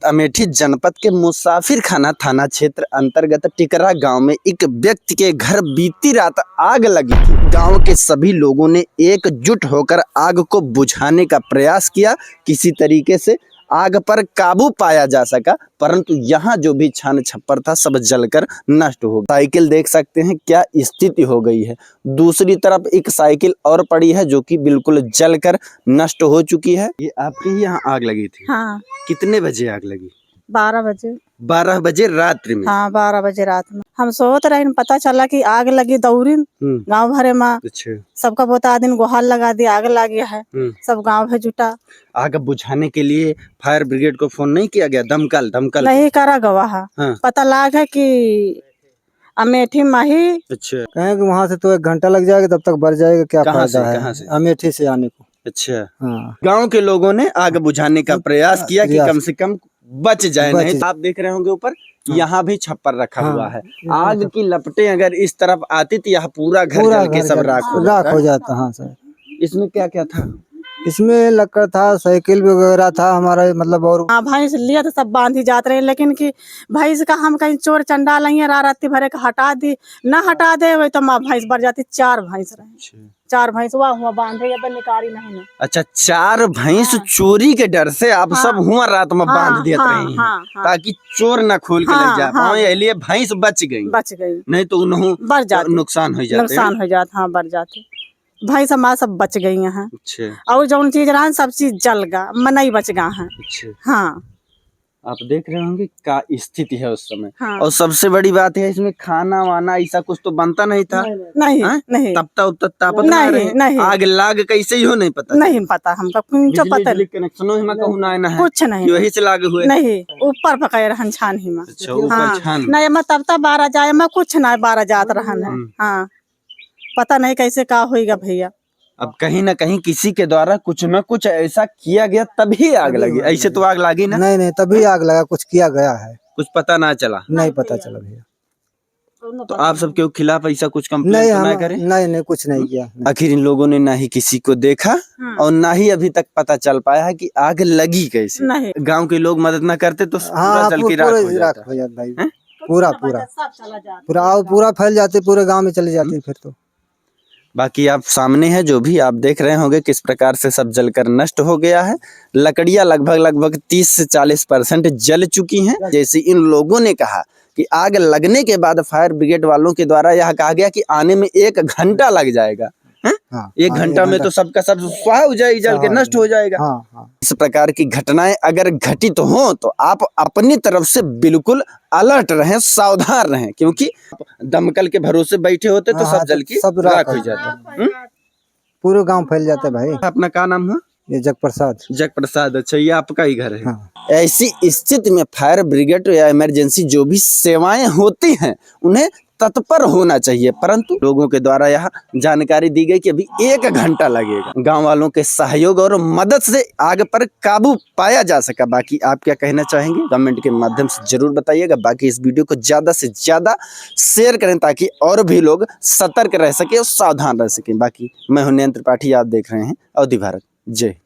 अमेठी जनपद के मुसाफिर खाना थाना क्षेत्र अंतर्गत टिकरा गांव में एक व्यक्ति के घर बीती रात आग लगी थी। गांव के सभी लोगों ने एकजुट होकर आग को बुझाने का प्रयास किया। किसी तरीके से आग पर काबू पाया जा सका, परंतु यहाँ जो भी छान छप्पर था सब जलकर नष्ट हो गया। साइकिल देख सकते हैं क्या स्थिति हो गई है। दूसरी तरफ एक साइकिल और पड़ी है जो कि बिल्कुल जलकर नष्ट हो चुकी है। ये आपके ही यहाँ आग लगी थी? हाँ। कितने बजे आग लगी? 12 बजे। 12 बजे रात्रि में? हाँ, 12 बजे रात में हम सोत रहे, पता चला कि आग लगी। दौड़ी गांव भरे में। अच्छा। सबका बता दिन गुहार लगा दी, आग लगी है। सब गांव भर जुटा। आग बुझाने के लिए फायर ब्रिगेड को फोन नहीं किया गया? दमकल नहीं करा गवाह। हाँ। पता लगा है कि अमेठी माही। अच्छा। कहें कि वहाँ से तो 1 घंटा लग जाएगा, तब तक बढ़ जाएगा, क्या फायदा है? कहाँ से? अमेठी से आने को। अच्छा। हाँ। गांव के लोगों ने आग बुझाने का प्रयास किया कि कम से कम बच जाए। नहीं तो आप देख रहे होंगे ऊपर यहाँ भी छप्पर रखा हुआ है। आग की लपटें अगर इस तरफ आती तो यह पूरा घर जल के सब राख हो जाता। हाँ सर। इसमें क्या क्या था? इसमें लकड़ था, साइकिल वगैरह था हमारा, मतलब। और भैंस लिया तो सब बांध ही जाते रहे, लेकिन कि भैंस का हम कहीं चोर चंडाल नहीं राती भरे का हटा दी, न हटा दे वही तो माँ भैंस बढ़ जाती। 4 भैंस रहे। 4 भैंस हुआ बांधे निकारी नहीं ना। अच्छा, 4 भैंस चोरी के डर से आप सब हुआ रात में बांध देते रहे ताकि चोर न खोल के ले जा पाए, इसलिए भैंस बच गई। नहीं तो उन्होंने बढ़ जाते, नुकसान हो जाते। हाँ, बढ़ जाते। भैंस हमारा सब बच गई हैं। अच्छा। और जो चीज रहा सब चीज जल गया, मनई बच गया है। अच्छा। हाँ। आप देख रहे होंगे क्या स्थिति है उस समय। हाँ। और सबसे बड़ी बात है इसमें खाना वाना ऐसा कुछ तो बनता नहीं था। नहीं। तापत नहीं। आग लाग कैसे ही हो नहीं पता? नहीं पता हमको, कुछ पता नहीं। कनेक्शनों में कहूँ ना है कुछ नहीं, वही से लागे हुए नहीं। ऊपर पकड़ रहन छान ही में। अच्छा, ऊपर छान नहीं मैं तब 12 जाए मैं कुछ ना 12 जात रहन है। हाँ, पता नहीं कैसे का होगा भैया। अब कहीं ना कहीं किसी के द्वारा कुछ न कुछ ऐसा किया गया तभी आग लगी। ऐसे तो आग लगी ना? नहीं, तभी आग लगा, कुछ किया गया है। कुछ पता ना चला? नहीं पता चला भैया। तो आप सबके खिलाफ ऐसा कुछ कंप्लेंट ना करें? नहीं, कुछ नहीं किया। आखिर इन लोगों ने ना ही किसी को देखा और ना ही अभी तक पता चल पाया है कि आग लगी कैसे। गांव के लोग मदद ना करते तो पूरा जल की राख हो जाता भाई। पूरा फैल जाते, पूरे गांव में चले जाते फिर तो। बाकी आप सामने है जो भी आप देख रहे होंगे किस प्रकार से सब जलकर नष्ट हो गया है। लकड़ियां लगभग 30 से 40% जल चुकी हैं। जैसे इन लोगों ने कहा कि आग लगने के बाद फायर ब्रिगेड वालों के द्वारा यह कहा गया कि आने में 1 घंटा लग जाएगा। 1 घंटा में तो सबका सब स्वाह हो जाएगी, जल के नष्ट हो जाएगा। इस प्रकार की घटनाएं अगर घटित हो तो आप अपनी तरफ से बिल्कुल अलर्ट रहें, सावधान रहें, क्योंकि दमकल के भरोसे बैठे होते तो सब जल की राख हो जाता। पूरे गांव फैल जाता है भाई। अपना क्या नाम है? ये जगप्रसाद। अच्छा, ये आपका ही घर है। ऐसी स्थिति में फायर ब्रिगेड या इमरजेंसी जो भी सेवाएं होती हैं उन्हें तत्पर होना चाहिए, परंतु लोगों के द्वारा यह जानकारी दी गई कि अभी 1 घंटा लगेगा। गांव वालों के सहयोग और मदद से आग पर काबू पाया जा सका। बाकी आप क्या कहना चाहेंगे कमेंट के माध्यम से जरूर बताइएगा। बाकी इस वीडियो को ज्यादा से ज्यादा शेयर करें ताकि और भी लोग सतर्क रह सके और सावधान रह सके। बाकी मैं हूं नयन त्रिपाठी, आप देख रहे हैं अवधि भारत। जय।